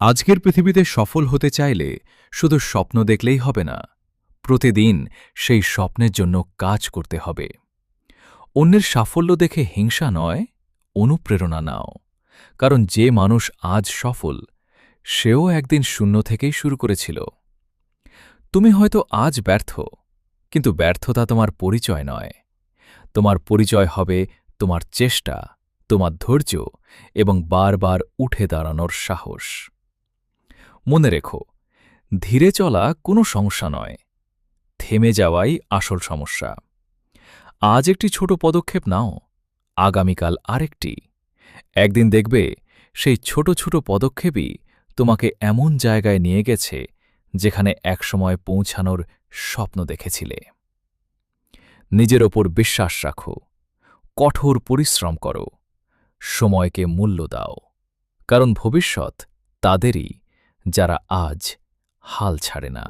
আজকের পৃথিবীতে সফল হতে চাইলে শুধু স্বপ্ন দেখলেই হবে না, প্রতিদিন সেই স্বপ্নের জন্য কাজ করতে হবে। অন্যের সাফল্য দেখে হিংসা নয়, অনুপ্রেরণা নাও। কারণ যে মানুষ আজ সফল, সেও একদিন শূন্য থেকেই শুরু করেছিল। তুমি হয়তো আজ ব্যর্থ, কিন্তু ব্যর্থতা তোমার পরিচয় নয়। তোমার পরিচয় হবে তোমার চেষ্টা, তোমার ধৈর্য এবং বারবার উঠে দাঁড়ানোর সাহস। মনে রেখো, ধীরে চলা কোনো সমস্যা নয়, থেমে যাওয়াই আসল সমস্যা। আজ একটি ছোট পদক্ষেপ নাও, আগামীকাল আরেকটি। একদিন দেখবে সেই ছোট ছোট পদক্ষেপই তোমাকে এমন জায়গায় নিয়ে গেছে যেখানে একসময় পৌঁছানোর স্বপ্ন দেখেছিলে। নিজের ওপর বিশ্বাস রাখো, কঠোর পরিশ্রম করো, সময়কে মূল্য দাও। কারণ ভবিষ্যৎ তাদেরই যারা আজ হাল ছাড়ে না।